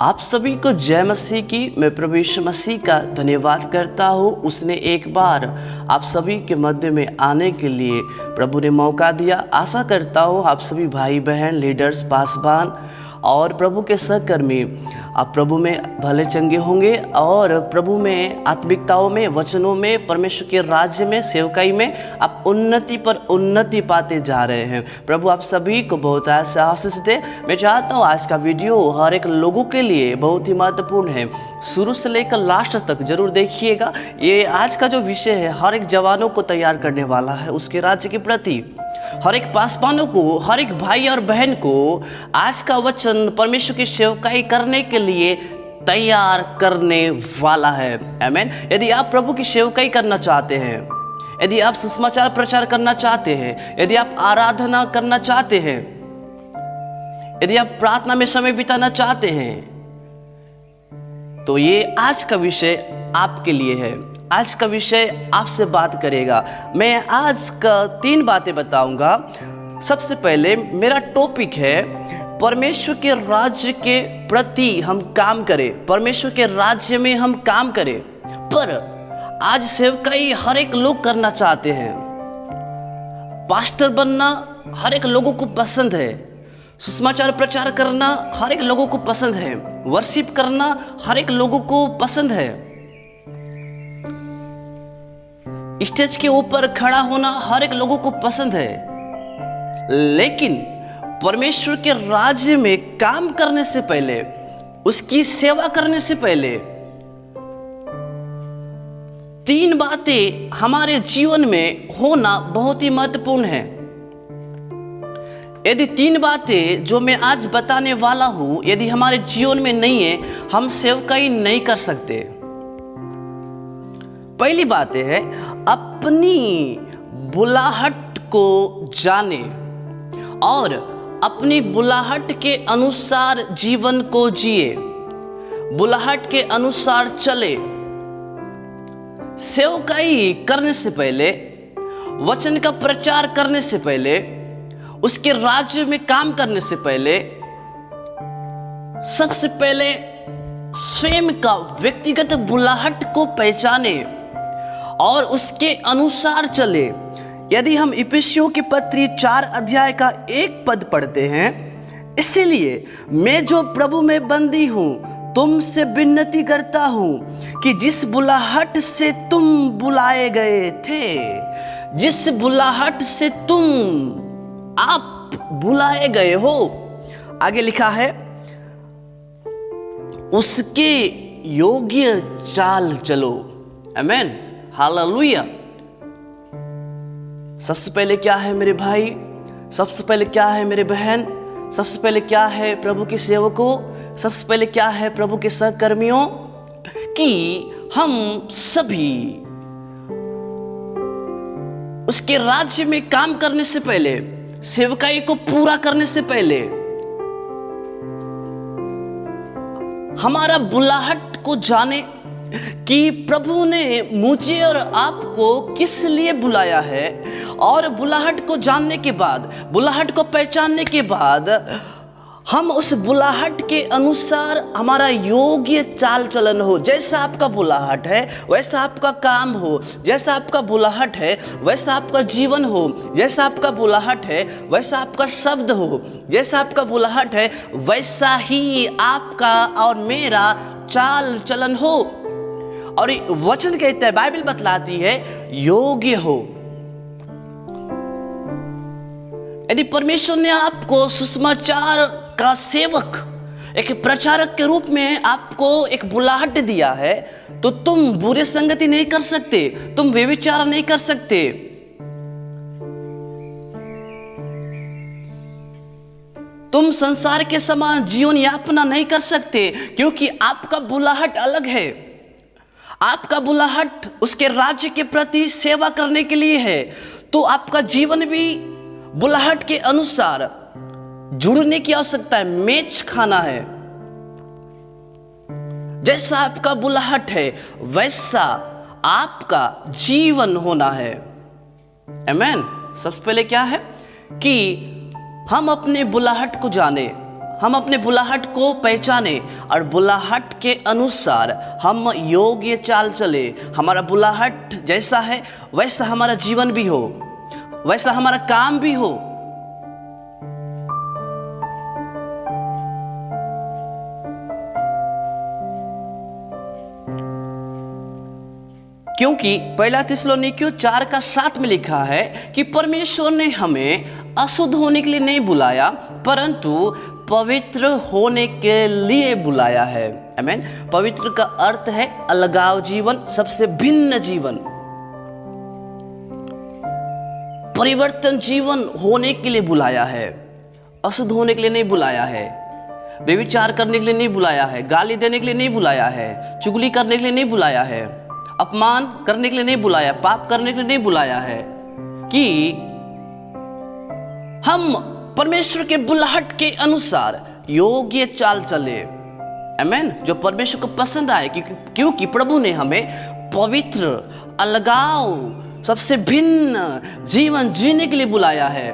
आप सभी को जय मसीह की। मैं प्रभु यीशु मसीह का धन्यवाद करता हूँ। उसने एक बार आप सभी के मध्य में आने के लिए प्रभु ने मौका दिया। आशा करता हूँ आप सभी भाई बहन, लीडर्स, पासवान और प्रभु के सहकर्मी आप प्रभु में भले चंगे होंगे और प्रभु में आत्मिकताओं में, वचनों में, परमेश्वर के राज्य में, सेवकाई में आप उन्नति पर उन्नति पाते जा रहे हैं। प्रभु आप सभी को बहुत ऐसा आशीष दे। मैं चाहता हूँ आज का वीडियो हर एक लोगों के लिए बहुत ही महत्वपूर्ण है। शुरू से लेकर लास्ट तक जरूर देखिएगा। ये आज का जो विषय है हर एक जवानों को तैयार करने वाला है उसके राज्य के प्रति। हर एक पासवानों को, हर एक भाई और बहन को आज का वचन परमेश्वर की सेवकाई करने के लिए तैयार करने वाला है। आमीन। यदि आप प्रभु की सेवकाई करना चाहते हैं, यदि आप सुसमाचार प्रचार करना चाहते हैं, यदि आप आराधना करना चाहते हैं, यदि आप प्रार्थना में समय बिताना चाहते हैं, तो ये आज का विषय आपके लिए है। आज का विषय आपसे बात करेगा। मैं आज का 3 बातें बताऊंगा। सबसे पहले मेरा टॉपिक है परमेश्वर के राज्य के प्रति हम काम करें, परमेश्वर के राज्य में हम काम करें। पर आज सेवकाई हर एक लोग करना चाहते हैं। पास्टर बनना हर एक लोगों को पसंद है। सुसमाचार प्रचार करना हर एक लोगों को पसंद है। वर्शिप करना हर एक लोगों को पसंद है। स्टेज के ऊपर खड़ा होना हर एक लोगों को पसंद है। लेकिन परमेश्वर के राज्य में काम करने से पहले, उसकी सेवा करने से पहले 3 बातें हमारे जीवन में होना बहुत ही महत्वपूर्ण है। यदि 3 बातें जो मैं आज बताने वाला हूं यदि हमारे जीवन में नहीं है, हम सेवकाई नहीं कर सकते। पहली बात है अपनी बुलाहट को जाने और अपनी बुलाहट के अनुसार जीवन को जिए, बुलाहट के अनुसार चले। सेवकाई करने से पहले, वचन का प्रचार करने से पहले, उसके राज्य में काम करने से पहले सबसे पहले स्वयं का व्यक्तिगत बुलाहट को पहचाने और उसके अनुसार चले। यदि हम इफिसियों की पत्री 4 अध्याय का 1 पद पढ़ते हैं, इसलिए मैं जो प्रभु में बंदी हूं तुमसे विनती करता हूं कि जिस बुलाहट से तुम बुलाए गए थे, जिस बुलाहट से आप बुलाए गए हो, आगे लिखा है, उसके योग्य चाल चलो। आमीन, हालेलुया। सबसे पहले क्या है मेरे भाई, सबसे पहले क्या है मेरे बहन, सबसे पहले क्या है प्रभु के सेवकों, सबसे पहले क्या है प्रभु के सहकर्मियों, कि हम सभी उसके राज्य में काम करने से पहले, सेवकाई को पूरा करने से पहले हमारा बुलाहट को जाने कि प्रभु ने मुझे और आपको किस लिए बुलाया है। और बुलाहट को जानने के बाद, बुलाहट को पहचानने के बाद हम उस बुलाहट के अनुसार हमारा योग्य चाल चलन हो। जैसा आपका बुलाहट है वैसा आपका काम हो, जैसा आपका बुलाहट है वैसा आपका जीवन हो, जैसा आपका बुलाहट है वैसा आपका शब्द हो, जैसा आपका बुलाहट है वैसा ही आपका और मेरा चाल चलन हो। और वचन कहता है, बाइबल बतलाती है, योग्य हो। यदि परमेश्वर ने आपको सुसमाचार का सेवक, एक प्रचारक के रूप में आपको एक बुलाहट दिया है, तो तुम बुरे संगति नहीं कर सकते, तुम व्यभिचार नहीं कर सकते, तुम संसार के समान जीवन यापना नहीं कर सकते, क्योंकि आपका बुलाहट अलग है। आपका बुलाहट उसके राज्य के प्रति सेवा करने के लिए है। तो आपका जीवन भी बुलाहट के अनुसार जुड़ने की आवश्यकता है, मैच खाना है। जैसा आपका बुलाहट है वैसा आपका जीवन होना है। आमीन। सबसे पहले क्या है कि हम अपने बुलाहट को जाने, हम अपने बुलाहट को पहचाने और बुलाहट के अनुसार हम योग्य चाल चले। हमारा बुलाहट जैसा है वैसा हमारा जीवन भी हो, वैसा हमारा काम भी हो। क्योंकि पहला थिस्सलुनीकियों 4:7 में लिखा है कि परमेश्वर ने हमें अशुद्ध होने के लिए नहीं बुलाया परंतु पवित्र होने के लिए बुलाया है। आमीन। पवित्र का अर्थ है अलगाव जीवन, सबसे भिन्न जीवन, परिवर्तन जीवन होने के लिए बुलाया है। अशुद्ध होने के लिए नहीं बुलाया है, व्यभिचार करने के लिए नहीं बुलाया है, गाली देने के लिए नहीं बुलाया है, चुगली करने के लिए नहीं बुलाया है, अपमान करने के लिए नहीं बुलाया, पाप करने के लिए नहीं बुलाया है, कि हम परमेश्वर के बुलाहट के अनुसार योग्य चाल चले। आमीन। जो परमेश्वर को पसंद आए, क्योंकि प्रभु ने हमें पवित्र, अलगाव, सबसे भिन्न जीवन जीने के लिए बुलाया है।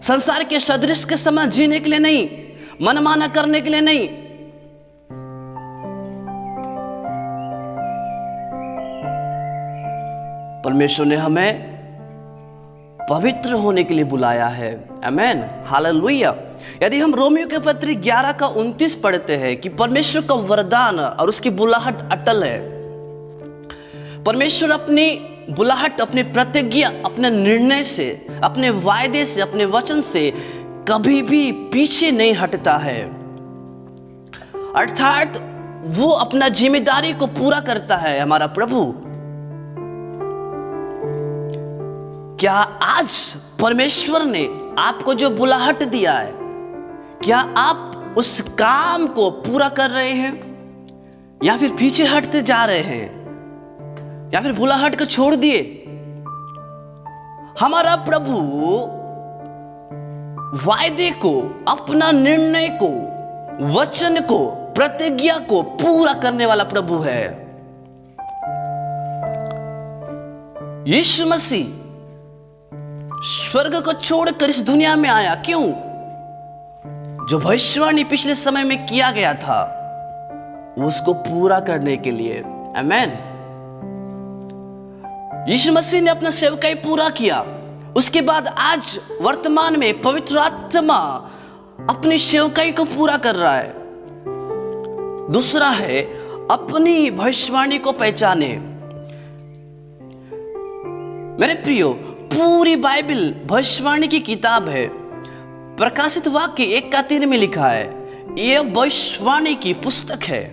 संसार के सदृश के समान जीने के लिए नहीं, मनमाना करने के लिए नहीं। परमेश्वर ने हमें पवित्र होने के लिए बुलाया है। आमीन। हालेलुया। यदि हम रोमियो के पत्री 11:29 पढ़ते हैं कि परमेश्वर का वरदान और उसकी बुलाहट अटल है। परमेश्वर अपनी बुलाहट, अपनी प्रतिज्ञा, अपने निर्णय से, अपने वायदे से, अपने वचन से कभी भी पीछे नहीं हटता है। अर्थात वो अपना जिम्मेदारी को पूरा करता है। हमारा प्रभु, क्या आज परमेश्वर ने आपको जो बुलाहट दिया है, क्या आप उस काम को पूरा कर रहे हैं या फिर पीछे हटते जा रहे हैं या फिर बुलाहट को छोड़ दिए? हमारा प्रभु वायदे को, अपना निर्णय को, वचन को, प्रतिज्ञा को पूरा करने वाला प्रभु है। यीशु मसीह स्वर्ग को छोड़कर इस दुनिया में आया। क्यों? जो भविष्यवाणी पिछले समय में किया गया था उसको पूरा करने के लिए। आमीन। यीशु मसीह ने अपना सेवकाई पूरा किया। उसके बाद आज वर्तमान में पवित्र आत्मा अपनी सेवकाई को पूरा कर रहा है। दूसरा है अपनी भविष्यवाणी को पहचाने। मेरे प्रियो, पूरी बाइबल भविष्यवाणी की किताब है। प्रकाशित वाक्य 1:3 में लिखा है, यह भविष्यवाणी की पुस्तक है।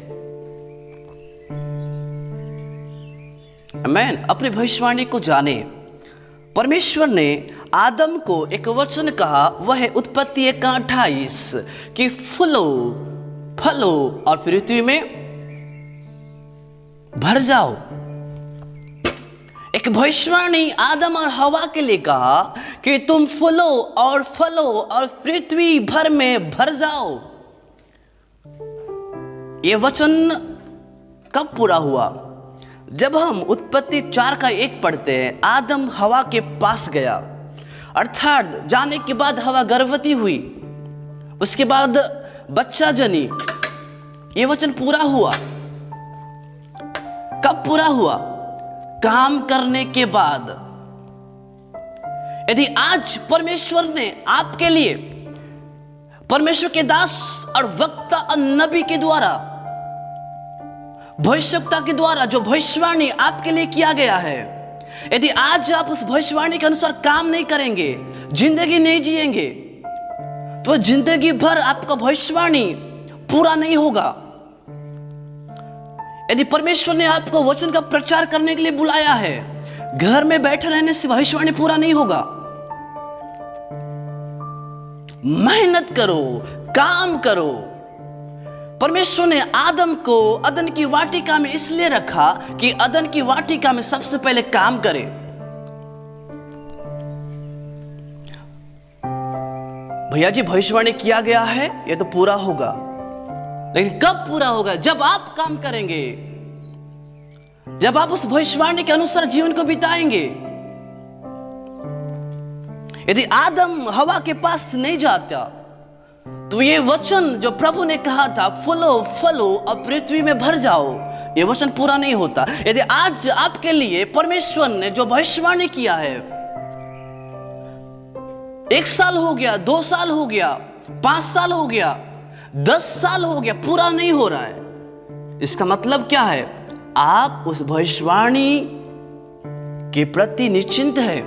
आमीन। अपनी भविष्यवाणी को जाने। परमेश्वर ने आदम को एक वचन कहा, वह है उत्पत्ति 1:28 कि फूलो, फलो और पृथ्वी में भर जाओ। एक भविष्यवाणी आदम और हवा के लिए कहा कि तुम फूलो और फलो और पृथ्वी भर में भर जाओ। यह वचन कब पूरा हुआ? जब हम उत्पत्ति 4:1 पढ़ते हैं, आदम हवा के पास गया, अर्थात जाने के बाद हवा गर्भवती हुई, उसके बाद बच्चा जनी। यह वचन पूरा हुआ। कब पूरा हुआ? काम करने के बाद। यदि आज परमेश्वर ने आपके लिए, परमेश्वर के दास और वक्ता और नबी के द्वारा, भविष्यवक्ता के द्वारा जो भविष्यवाणी आपके लिए किया गया है, यदि आज आप उस भविष्यवाणी के अनुसार काम नहीं करेंगे, जिंदगी नहीं जिएंगे, तो जिंदगी भर आपका भविष्यवाणी पूरा नहीं होगा। यदि परमेश्वर ने आपको वचन का प्रचार करने के लिए बुलाया है, घर में बैठे रहने से भविष्यवाणी पूरा नहीं होगा। मेहनत करो, काम करो। परमेश्वर ने आदम को अदन की वाटिका में इसलिए रखा कि अदन की वाटिका में सबसे पहले काम करे। भैया जी, भविष्यवाणी किया गया है, यह तो पूरा होगा, लेकिन कब पूरा होगा? जब आप काम करेंगे, जब आप उस भविष्यवाणी के अनुसार जीवन को बिताएंगे। यदि आदम हवा के पास नहीं जाता, तो ये वचन जो प्रभु ने कहा था, फलो फलो और पृथ्वी में भर जाओ, ये वचन पूरा नहीं होता। यदि आज आपके लिए परमेश्वर ने जो भविष्यवाणी किया है, 1 साल हो गया, 2 साल हो गया, 5 साल हो गया, 10 साल हो गया, पूरा नहीं हो रहा है, इसका मतलब क्या है? आप उस भविष्यवाणी के प्रति निश्चिंत है,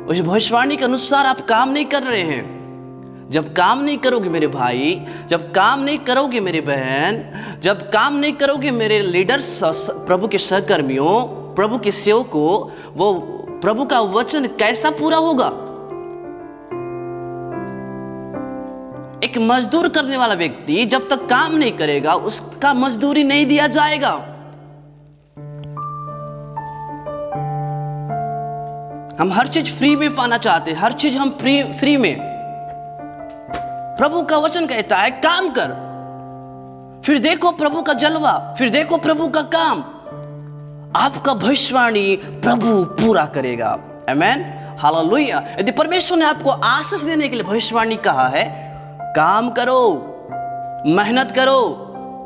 उस भविष्यवाणी के अनुसार आप काम नहीं कर रहे हैं। जब काम नहीं करोगे मेरे भाई, जब काम नहीं करोगे मेरी बहन, जब काम नहीं करोगे मेरे लीडर्स, प्रभु के सहकर्मियों, प्रभु के सेवकों, वो प्रभु का वचन कैसा पूरा होगा? एक मजदूर करने वाला व्यक्ति जब तक काम नहीं करेगा, उसका मजदूरी नहीं दिया जाएगा। हम हर चीज फ्री में पाना चाहते हैं, हर चीज हम फ्री में। प्रभु का वचन कहता है काम कर, फिर देखो प्रभु का जलवा, फिर देखो प्रभु का काम। आपका भविष्यवाणी प्रभु पूरा करेगा। आमेन, हालेलुया। यदि परमेश्वर ने आपको आशीष देने के लिए भविष्यवाणी कहा है, काम करो, मेहनत करो,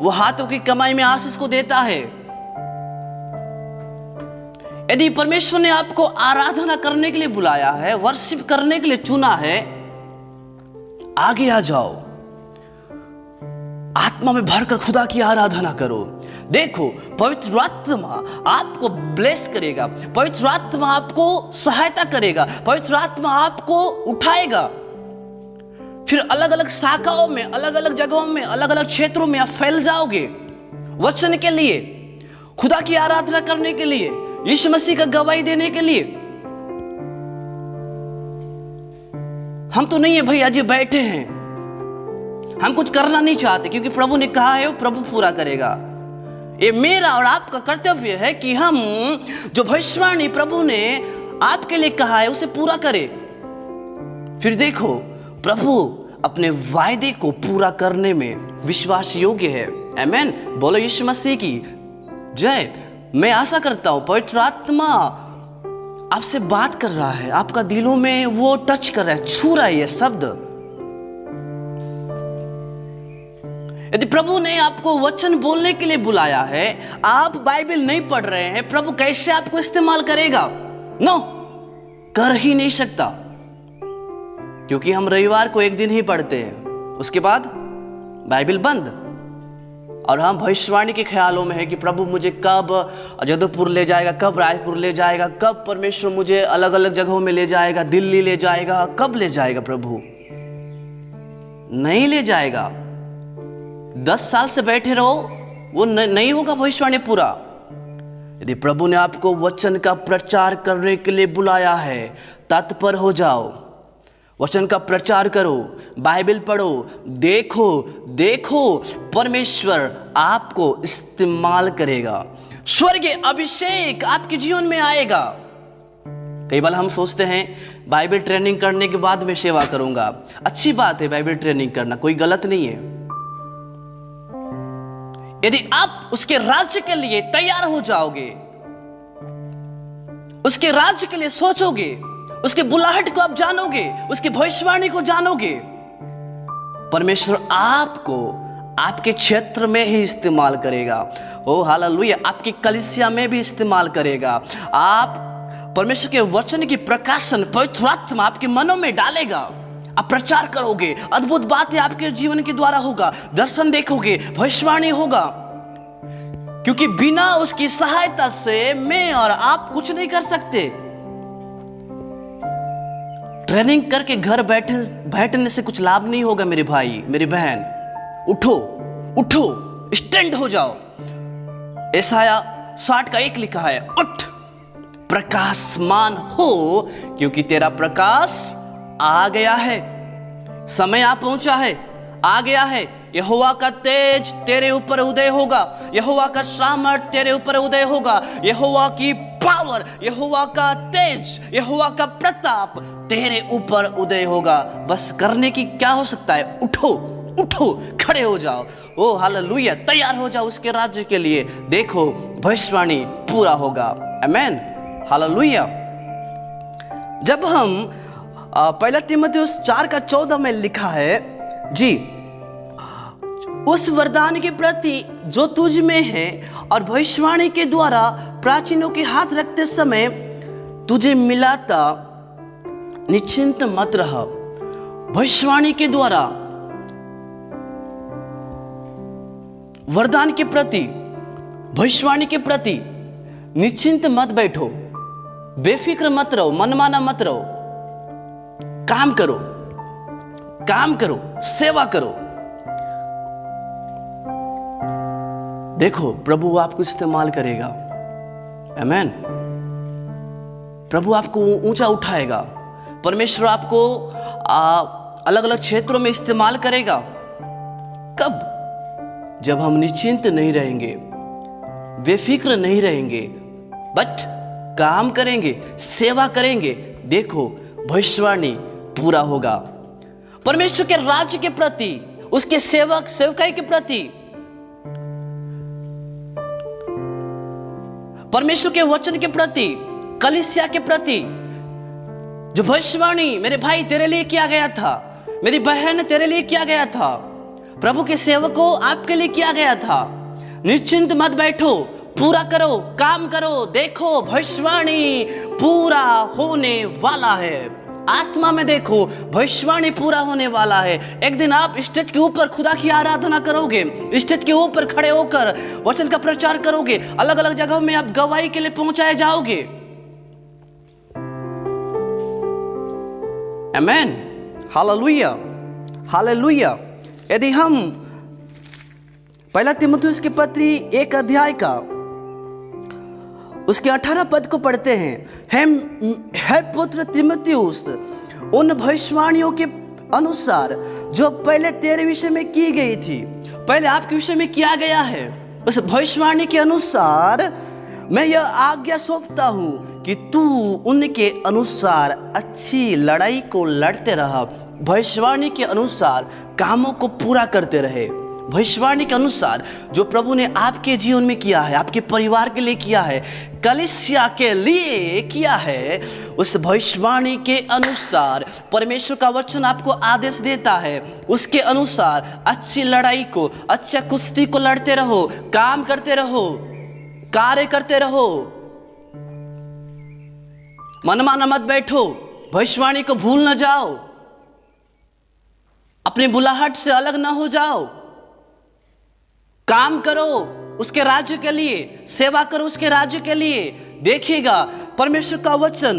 वो हाथों की कमाई में आशीष को देता है। यदि परमेश्वर ने आपको आराधना करने के लिए बुलाया है, वर्शिप करने के लिए चुना है, आगे आ जाओ, आत्मा में भरकर खुदा की आराधना करो। देखो, पवित्र आत्मा आपको ब्लेस करेगा, पवित्र आत्मा आपको सहायता करेगा, पवित्र आत्मा आपको उठाएगा। फिर अलग अलग शाखाओं में, अलग अलग जगहों में, अलग अलग क्षेत्रों में आप फैल जाओगे वचन के लिए, खुदा की आराधना करने के लिए, यीशु मसीह का गवाही देने के लिए। हम तो नहीं है भैया जी बैठे हैं, हम कुछ करना नहीं चाहते, क्योंकि प्रभु ने कहा है वो प्रभु पूरा करेगा। ये मेरा और आपका कर्तव्य है कि हम जो भविष्यवाणी प्रभु ने आपके लिए कहा है उसे पूरा करें। फिर देखो, प्रभु अपने वायदे को पूरा करने में विश्वास योग्य है। आमेन, बोलो यीशु मसीह की जय। मैं आशा करता हूं पवित्र आत्मा आपसे बात कर रहा है, आपका दिलों में वो टच कर रहा है, छू रहा है ये शब्द। यदि प्रभु ने आपको वचन बोलने के लिए बुलाया है, आप बाइबल नहीं पढ़ रहे हैं, प्रभु कैसे आपको इस्तेमाल करेगा? नो, कर ही नहीं सकता, क्योंकि हम रविवार को 1 दिन ही पढ़ते हैं, उसके बाद बाइबल बंद। और हम भविष्यवाणी के ख्यालों में है कि प्रभु मुझे कब जदोपुर ले जाएगा, कब रायपुर ले जाएगा, कब परमेश्वर मुझे अलग अलग जगहों में ले जाएगा, दिल्ली ले जाएगा, कब ले जाएगा? प्रभु नहीं ले जाएगा। 10 साल से बैठे रहो, वो नहीं होगा भविष्यवाणी पूरा। यदि प्रभु ने आपको वचन का प्रचार करने के लिए बुलाया है, तत्पर हो जाओ, वचन का प्रचार करो, बाइबल पढ़ो, देखो परमेश्वर आपको इस्तेमाल करेगा, स्वर्गीय अभिषेक आपके जीवन में आएगा। कई बार हम सोचते हैं बाइबल ट्रेनिंग करने के बाद मैं सेवा करूंगा। अच्छी बात है बाइबल ट्रेनिंग करना, कोई गलत नहीं है। यदि आप उसके राज्य के लिए तैयार हो जाओगे, उसके राज्य के लिए सोचोगे, उसके बुलाहट को आप जानोगे, उसकी भविष्यवाणी को जानोगे, परमेश्वर आपको आपके क्षेत्र में ही इस्तेमाल करेगा। ओ हालेलुया, आपकी कलीसिया में भी इस्तेमाल करेगा। आप परमेश्वर के वचन की प्रकाशन पवित्र आत्मा आपके मनों में डालेगा, आप प्रचार करोगे, अद्भुत बातें आपके जीवन के द्वारा होगा, दर्शन देखोगे, भविष्यवाणी होगा। क्योंकि बिना उसकी सहायता से मैं और आप कुछ नहीं कर सकते। ट्रेनिंग करके घर बैठने से कुछ लाभ नहीं होगा मेरे भाई, मेरी बहन। उठो, स्टैंड हो जाओ। यशाया 60:1 लिखा है, उठ प्रकाशमान हो, क्योंकि तेरा प्रकाश आ गया है, समय आ पहुंचा है, आ गया है। यहोवा का तेज तेरे ऊपर उदय होगा, यहोवा का सामर्थ तेरे ऊपर उदय होगा, यहोवा की पावर, यहोवा का तेज, यहोवा का प्रताप तेरे ऊपर उदय होगा। बस करने की क्या हो सकता है? उठो, खड़े हो जाओ। ओ हालेलुया, तैयार हो जाओ उसके राज्य के लिए। देखो भविष्यवाणी पूरा होगा। आमेन, हालेलुया। जब हम 1 तीमुथियुस 4:14 में लिखा है जी, उस वरदान के प्रति जो तुझ में है और भविष्यवाणी के द्वारा प्राचीनों के हाथ रखते समय तुझे मिला था, निश्चिंत मत रह। भविष्यवाणी के द्वारा वरदान के प्रति, भविष्यवाणी के प्रति निश्चिंत मत बैठो, बेफिक्र मत रहो, मनमाना मत रहो। काम करो, काम करो, सेवा करो। देखो प्रभु आपको इस्तेमाल करेगा। आमीन। प्रभु आपको ऊंचा उठाएगा। परमेश्वर आपको अलग अलग क्षेत्रों में इस्तेमाल करेगा। कब? जब हम निश्चिंत नहीं रहेंगे, बेफिक्र नहीं रहेंगे, बट काम करेंगे, सेवा करेंगे। देखो भविष्यवाणी पूरा होगा। परमेश्वर के राज्य के प्रति, उसके सेवकाई के प्रति, परमेश्वर के वचन के प्रति, कलीसिया के प्रति जो भविष्यवाणी मेरे भाई तेरे लिए किया गया था, मेरी बहन तेरे लिए किया गया था, प्रभु के सेवकों आपके लिए किया गया था। निश्चिंत मत बैठो, पूरा करो, काम करो। देखो भविष्यवाणी पूरा होने वाला है। आत्मा में देखो भविष्यवाणी पूरा होने वाला है। एक दिन आप स्टेज के ऊपर खुदा की आराधना करोगे, स्टेज के ऊपर खड़े होकर वचन का प्रचार करोगे, अलग अलग जगहों में आप गवाही के लिए पहुंचाए जाओगे। आमीन। Hallelujah, hallelujah. यदि हम पहला तीमुथियुस की पत्री 1 अध्याय का उसके 18 पद को पढ़ते हैं, है पुत्र तीमुथियुस, उन भविष्यवाणियों के अनुसार जो पहले तेरे विषय में की गई थी, पहले आपके विषय में किया गया है, उस भविष्यवाणी के अनुसार मैं यह आज्ञा सौंपता हूं कि तू उनके अनुसार अच्छी लड़ाई को लड़ते रह। भविष्यवाणी के अनुसार कामों को पूरा करते रहे। भविष्यवाणी के अनुसार जो प्रभु ने आपके जीवन में किया है, आपके परिवार के लिए किया है, कलीसिया के लिए किया है, उस भविष्यवाणी के अनुसार परमेश्वर का वचन आपको आदेश देता है, उसके अनुसार अच्छी लड़ाई को, अच्छा कुश्ती को लड़ते रहो, काम करते रहो, कार्य करते रहो। मनमाना मत बैठो, भविष्यवाणी को भूल न जाओ, अपनी बुलाहट से अलग ना हो जाओ। काम करो उसके राज्य के लिए, सेवा करो उसके राज्य के लिए। देखिएगा परमेश्वर का वचन,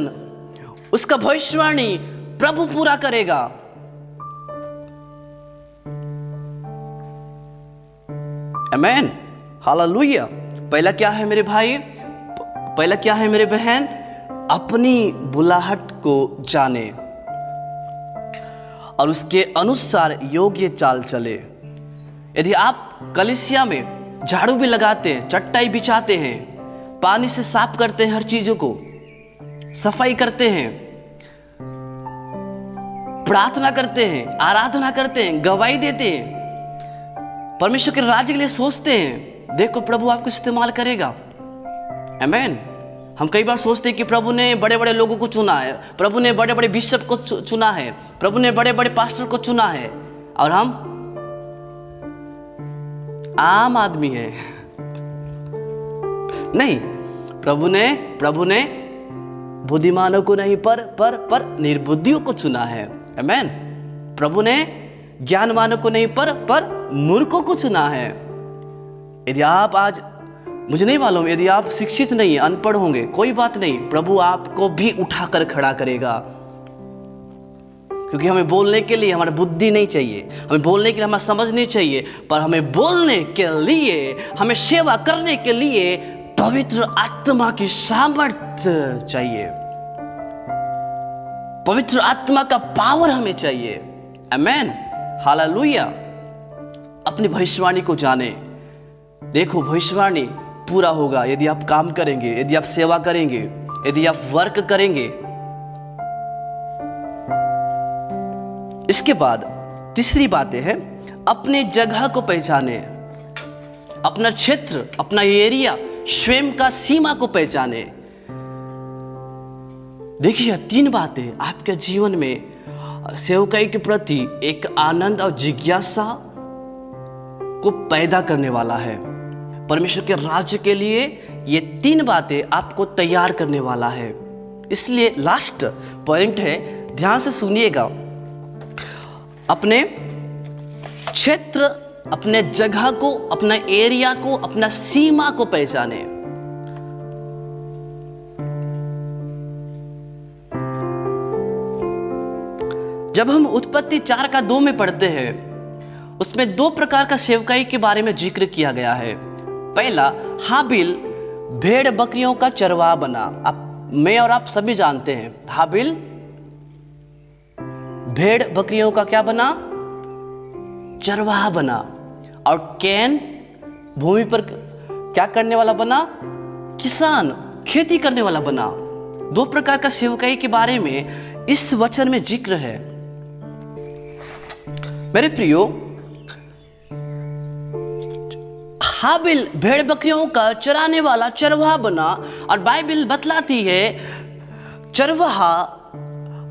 उसका भविष्यवाणी प्रभु पूरा करेगा। आमीन। हालेलुया। पहला क्या है मेरे भाई, पहला क्या है मेरे बहन? अपनी बुलाहट को जाने और उसके अनुसार योग्य चाल चले। यदि आप कलीसिया में झाड़ू भी लगाते हैं, चटाई बिछाते हैं, पानी से साफ करते हैं, हर चीजों को सफाई करते हैं, प्रार्थना करते हैं, आराधना करते हैं, गवाही देते हैं, परमेश्वर के राज्य के लिए सोचते हैं, देखो प्रभु आपको इस्तेमाल करेगा। आमीन। हम कई बार सोचते हैं कि प्रभु ने बड़े बड़े लोगों को चुना है, प्रभु ने बड़े बड़े बिशप को चुना है, प्रभु ने बड़े बड़े पास्टर को चुना है, और हम आम आदमी है। नहीं, प्रभु ने बुद्धिमानों को नहीं पर निर्बुद्धियों को चुना है। आमीन। प्रभु ने ज्ञानवानों को नहीं पर मूर्खों को चुना है। यदि आप आज, मुझे नहीं मालूम, यदि आप शिक्षित नहीं, अनपढ़ होंगे, कोई बात नहीं, प्रभु आपको भी उठाकर खड़ा करेगा। क्योंकि हमें बोलने के लिए हमारी बुद्धि नहीं चाहिए, हमें बोलने के लिए हमारा समझ नहीं चाहिए, पर हमें बोलने के लिए, हमें सेवा करने के लिए पवित्र आत्मा की सामर्थ्य चाहिए, पवित्र आत्मा का पावर हमें चाहिए। आमीन। हालेलुया। अपनी भविष्यवाणी को जाने। देखो भविष्यवाणी पूरा होगा यदि आप काम करेंगे, यदि आप सेवा करेंगे, यदि आप वर्क करेंगे। इसके बाद तीसरी बात है, अपने जगह को पहचाने, अपना क्षेत्र, अपना एरिया, स्वयं का सीमा को पहचाने। देखिए 3 बातें आपके जीवन में सेवकाई के प्रति एक आनंद और जिज्ञासा को पैदा करने वाला है। परमेश्वर के राज्य के लिए ये 3 बातें आपको तैयार करने वाला है। इसलिए लास्ट पॉइंट है, ध्यान से सुनिएगा। अपने क्षेत्र, अपने जगह को, अपना एरिया को, अपना सीमा को पहचाने। जब हम उत्पत्ति 4:2 में पढ़ते हैं, उसमें 2 प्रकार का सेवकाई के बारे में जिक्र किया गया है। पहला, हाबिल भेड़ बकरियों का चरवाहा बना। मैं और आप सभी जानते हैं, हाबिल भेड़ बकरियों का क्या बना? चरवाहा बना। और कैन भूमि पर क्या करने वाला बना? किसान, खेती करने वाला बना। 2 प्रकार का सेवकाई के बारे में इस वचन में जिक्र है। मेरे प्रियो, हाबिल भेड़ बकरियों का चराने वाला चरवाहा बना, और बाइबल बतलाती है चरवाहा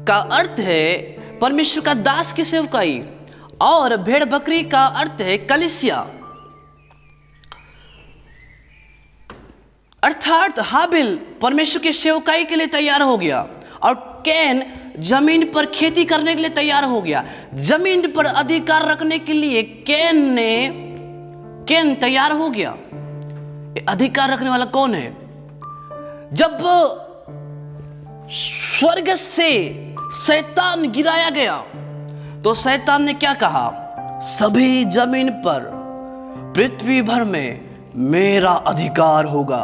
का अर्थ है परमेश्वर का दास की सेवकाई, और भेड़ बकरी का अर्थ है कलीसिया। अर्थात हाबिल परमेश्वर की सेवकाई के लिए तैयार हो गया, और कैन जमीन पर खेती करने के लिए तैयार हो गया। जमीन पर अधिकार रखने के लिए कैन तैयार हो गया। अधिकार रखने वाला कौन है? जब स्वर्ग से शैतान गिराया गया तो शैतान ने क्या कहा? सभी जमीन पर, पृथ्वी भर में मेरा अधिकार होगा।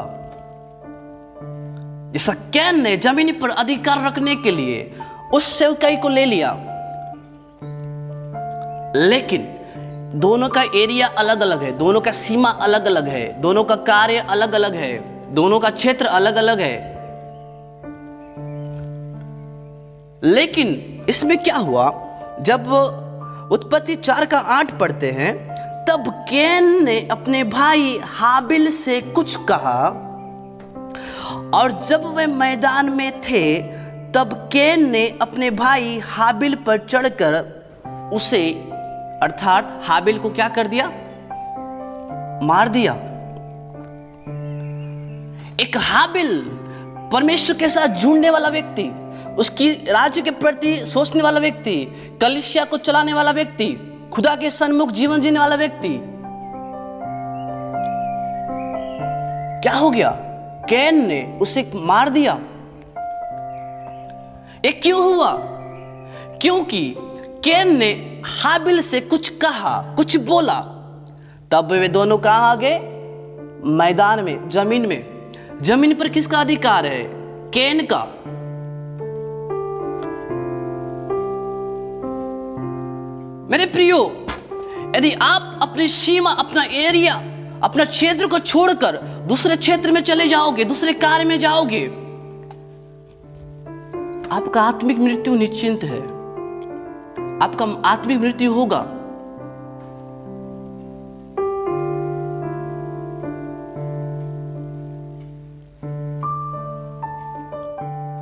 जैसा कैन ने जमीन पर अधिकार रखने के लिए उस सेवकाई को ले लिया, लेकिन दोनों का एरिया अलग अलग है, दोनों का सीमा अलग अलग है, दोनों का कार्य अलग अलग है, दोनों का क्षेत्र अलग अलग है। लेकिन इसमें क्या हुआ? जब उत्पत्ति 4:8 पढ़ते हैं, तब कैन ने अपने भाई हाबिल से कुछ कहा, और जब वे मैदान में थे तब कैन ने अपने भाई हाबिल पर चढ़कर उसे, अर्थात हाबिल को क्या कर दिया? मार दिया। एक हाबिल परमेश्वर के साथ जुड़ने वाला व्यक्ति, उसकी राज्य के प्रति सोचने वाला व्यक्ति, कलीसिया को चलाने वाला व्यक्ति, खुदा के सन्मुख जीवन जीने वाला व्यक्ति, क्या हो गया? कैन ने उसे मार दिया। ये क्यों हुआ? क्योंकि कैन ने हाबिल से कुछ कहा, कुछ बोला। तब वे दोनों कहां आ गए? मैदान में, जमीन में। जमीन पर किसका अधिकार है? कैन का। मेरे प्रियो, यदि आप अपनी सीमा, अपना एरिया, अपना क्षेत्र को छोड़कर दूसरे क्षेत्र में चले जाओगे, दूसरे कार्य में जाओगे, आपका आत्मिक मृत्यु निश्चिंत है। आपका आत्मिक मृत्यु होगा।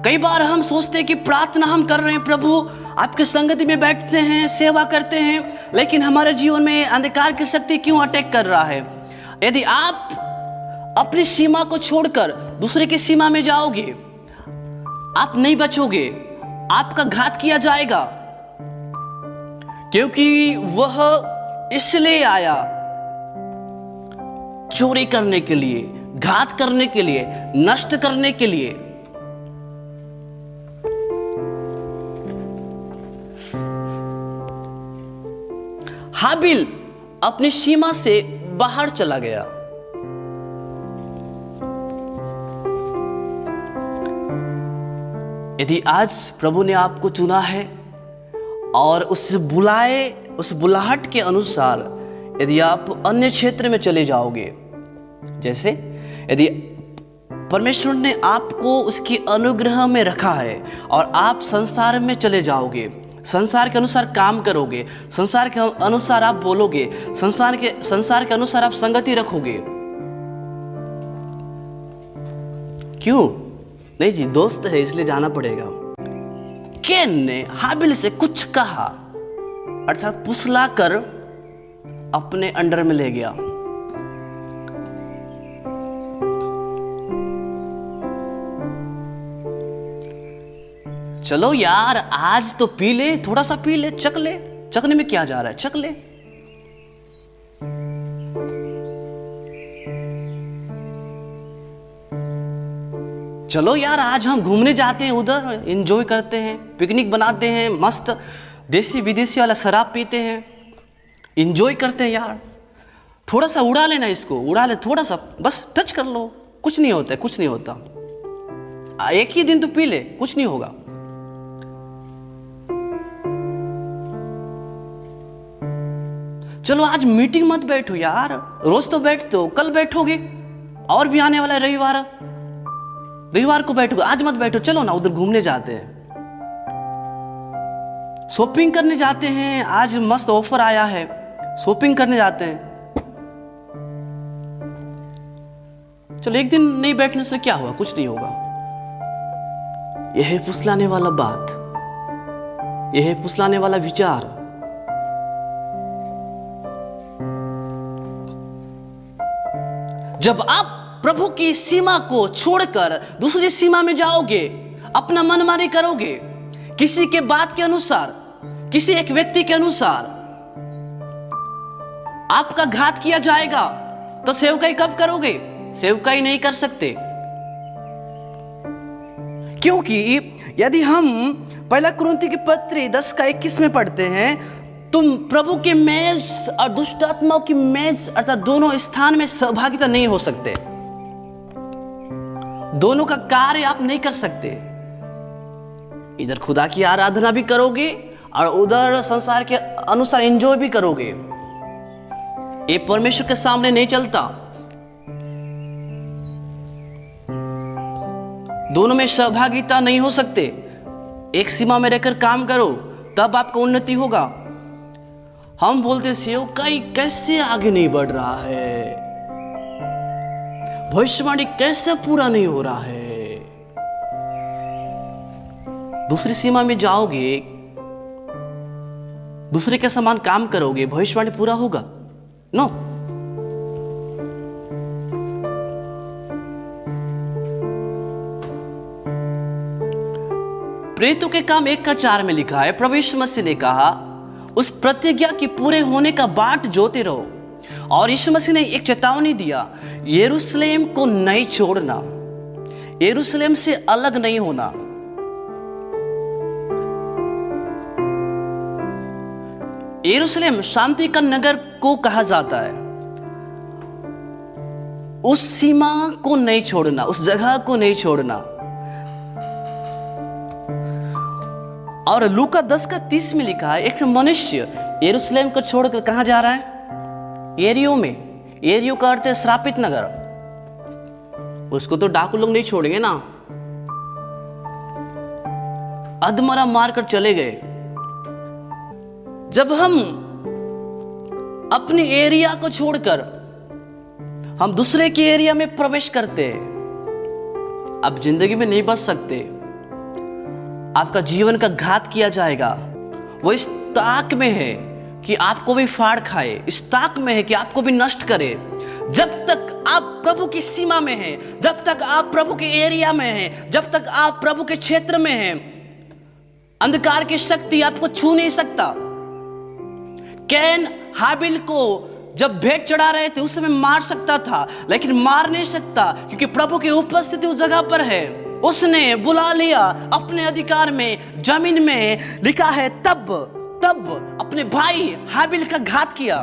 कई बार हम सोचते हैं कि प्रार्थना हम कर रहे हैं, प्रभु आपके संगति में बैठते हैं, सेवा करते हैं, लेकिन हमारे जीवन में अंधकार की शक्ति क्यों अटैक कर रहा है? यदि आप अपनी सीमा को छोड़कर दूसरे की सीमा में जाओगे, आप नहीं बचोगे, आपका घात किया जाएगा, क्योंकि वह इसलिए आया चोरी करने के लिए, घात करने के लिए, नष्ट करने के लिए। हाबिल अपनी सीमा से बाहर चला गया। यदि आज प्रभु ने आपको चुना है और उस बुलाहट के अनुसार यदि आप अन्य क्षेत्र में चले जाओगे, जैसे यदि परमेश्वर ने आपको उसकी अनुग्रह में रखा है और आप संसार में चले जाओगे, संसार के अनुसार काम करोगे, संसार के अनुसार आप बोलोगे, संसार के अनुसार आप संगति रखोगे। क्यों? नहीं जी, दोस्त है इसलिए जाना पड़ेगा। कैन ने हाबिल से कुछ कहा, अर्थात फुसलाकर अपने अंडर में ले गया। चलो यार, आज तो पी ले, थोड़ा सा पी ले, चख ले, चखने में क्या जा रहा है, चख ले। चलो यार, आज हम घूमने जाते हैं, उधर एंजॉय करते हैं, पिकनिक बनाते हैं, मस्त देसी विदेशी वाला शराब पीते हैं, एंजॉय करते हैं यार। थोड़ा सा उड़ा लेना इसको, उड़ा ले थोड़ा सा, बस टच कर लो, कुछ नहीं होता है, कुछ नहीं होता। एक ही दिन तो पी ले, कुछ नहीं होगा। चलो आज मीटिंग मत बैठो यार, रोज तो बैठते हो, कल बैठोगे, और भी आने वाला है रविवार को बैठोगे, आज मत बैठो। चलो ना उधर घूमने जाते हैं, शॉपिंग करने जाते हैं, आज मस्त ऑफर आया है, शॉपिंग करने जाते हैं। चलो एक दिन नहीं बैठने से क्या हुआ, कुछ नहीं होगा। यह है फुसलाने वाला बात, यह है फुसलाने वाला विचार। जब आप प्रभु की सीमा को छोड़कर दूसरी सीमा में जाओगे, अपना मनमानी करोगे, किसी के बात के अनुसार, किसी एक व्यक्ति के अनुसार आपका घात किया जाएगा, तो सेवकाई कब करोगे? सेवकाई नहीं कर सकते। क्योंकि यदि हम पहला कुरिन्थी की पत्री 10:21 में पढ़ते हैं, तुम प्रभु के मेज और दुष्ट आत्माओं की मेज अर्थात दोनों स्थान में सहभागिता नहीं हो सकते, दोनों का कार्य आप नहीं कर सकते। इधर खुदा की आराधना भी करोगे और उधर संसार के अनुसार एंजॉय भी करोगे। ये परमेश्वर के सामने नहीं चलता। दोनों में सहभागिता नहीं हो सकते। एक सीमा में रहकर काम करो, तब आपका उन्नति होगा। हम बोलते सेवकाई कैसे आगे नहीं बढ़ रहा है, भविष्यवाणी कैसे पूरा नहीं हो रहा है। दूसरी सीमा में जाओगे, दूसरे के समान काम करोगे, भविष्यवाणी पूरा होगा? नो। प्रेरितों के काम 1:4 में लिखा है, प्रभु यीशु मसीह ने कहा, उस प्रतिज्ञा के पूरे होने का बाट जोते रहो। और यीशु मसीह ने एक चेतावनी दिया, यरूशलेम को नहीं छोड़ना, यरूशलेम से अलग नहीं होना। यरूशलेम शांति का नगर को कहा जाता है। उस सीमा को नहीं छोड़ना, उस जगह को नहीं छोड़ना। और लूका 10:30 में लिखा है, एक मनुष्य यरूशलेम को छोड़कर कहां जा रहा है? एरियो में। एरियो का अर्थ है श्रापित नगर। उसको तो डाकू लोग नहीं छोड़ेंगे ना, अधमरा मारकर चले गए। जब हम अपने एरिया को छोड़कर हम दूसरे के एरिया में प्रवेश करते हैं, आप जिंदगी में नहीं बच सकते। आपका जीवन का घात किया जाएगा। वो इस ताक में है कि आपको भी फाड़ खाए, इस ताक में है कि आपको भी नष्ट करे। जब तक आप प्रभु की सीमा में हैं, जब तक आप प्रभु के एरिया में हैं, जब तक आप प्रभु के क्षेत्र में हैं, अंधकार की शक्ति आपको छू नहीं सकता। कैन हाबिल को जब भेंट चढ़ा रहे थे उस समय मार सकता था, लेकिन मार नहीं सकता क्योंकि प्रभु की उपस्थिति उस जगह पर है। उसने बुला लिया अपने अधिकार में, जमीन में लिखा है, तब अपने भाई हाबिल का घात किया।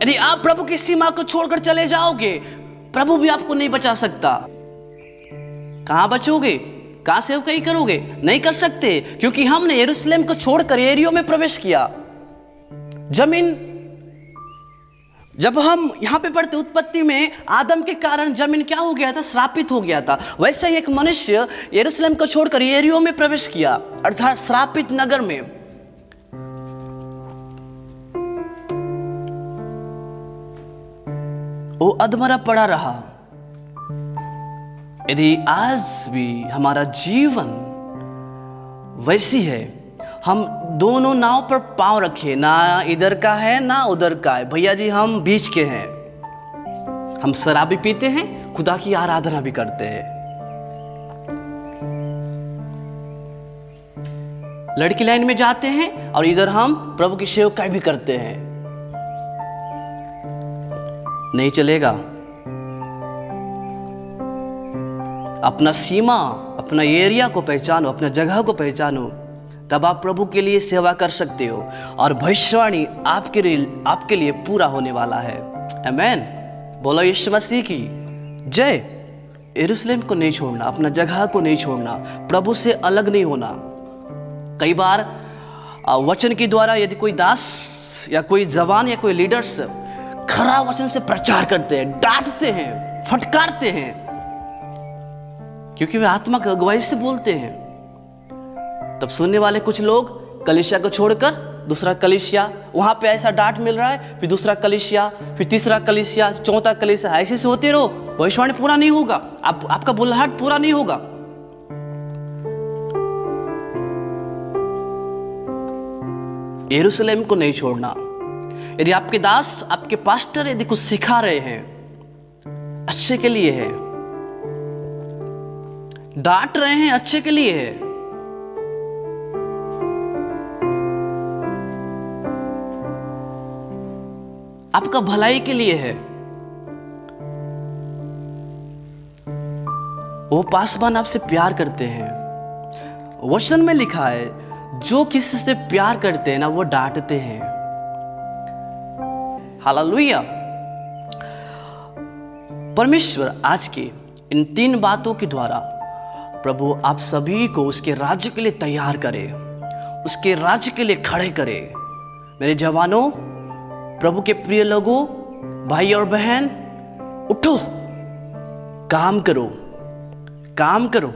यदि आप प्रभु की सीमा को छोड़कर चले जाओगे, प्रभु भी आपको नहीं बचा सकता। कहां बचोगे? कहां सेवकाई करोगे? नहीं कर सकते, क्योंकि हमने यरूशलेम को छोड़कर एरियो में प्रवेश किया। जमीन, जब हम यहां पे पढ़ते उत्पत्ति में, आदम के कारण जमीन क्या हो गया था? श्रापित हो गया था। वैसे ही एक मनुष्य यरूशलेम को छोड़कर एरियो में प्रवेश किया, अर्थात श्रापित नगर में। वो अधमरा पड़ा रहा। यदि आज भी हमारा जीवन वैसी है, हम दोनों नाव पर पांव रखे, ना इधर का है ना उधर का है। भैया जी हम बीच के हैं। हम शराब भी पीते हैं, खुदा की आराधना भी करते हैं। लड़की लाइन में जाते हैं और इधर हम प्रभु की सेवकाई भी करते हैं। नहीं चलेगा। अपना सीमा, अपना एरिया को पहचानो, अपना जगह को पहचानो, तब आप प्रभु के लिए सेवा कर सकते हो और भविष्यवाणी आपके लिए पूरा होने वाला है। आमीन। बोलो यीशु मसीह की जय। यरूशलेम को नहीं छोड़ना, अपना जगह को नहीं छोड़ना, प्रभु से अलग नहीं होना। कई बार वचन के द्वारा यदि कोई दास या कोई जवान या कोई लीडर्स खरा वचन से प्रचार करते हैं, डांटते हैं, फटकारते हैं, क्योंकि वे आत्मा की अगुवाई से बोलते हैं, तब सुनने वाले कुछ लोग कलीसिया को छोड़कर दूसरा कलीसिया, वहां पे ऐसा डांट मिल रहा है, फिर दूसरा कलीसिया, फिर तीसरा कलीसिया, चौथा कलीसिया, ऐसे से होते रहो, भविष्यवाणी पूरा नहीं होगा, आपका बुल्हाट पूरा नहीं होगा। यरूशलेम को नहीं छोड़ना। यदि आपके दास, आपके पास्टर यदि कुछ सिखा रहे हैं, अच्छे के लिए है, डांट रहे हैं, अच्छे के लिए है, आपका भलाई के लिए है, वो पासवान आपसे प्यार करते हैं। वचन में लिखा है, जो किसी से प्यार करते हैं ना, वो डांटते हैं। हालेलुया। परमेश्वर आज के इन 3 बातों के द्वारा प्रभु आप सभी को उसके राज्य के लिए तैयार करे, उसके राज्य के लिए खड़े करे। मेरे जवानों, प्रभु के प्रिय लोगों, भाई और बहन, उठो, काम करो, काम करो।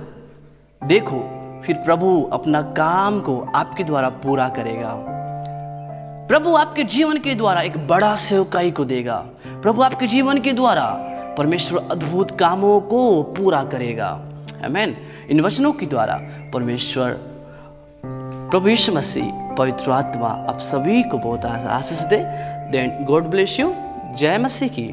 देखो फिर प्रभु अपना काम को आपके द्वारा पूरा करेगा। प्रभु आपके जीवन के द्वारा एक बड़ा सेवकाई को देगा। प्रभु आपके जीवन के द्वारा परमेश्वर अद्भुत कामों को पूरा करेगा। आमीन। इन वचनों के द्वारा परमेश्वर प्रभु यीशु मसीह, पवित्र आत्मा आप सभी को बहुत आशीष दे। Then God bless you. जय मसीह की।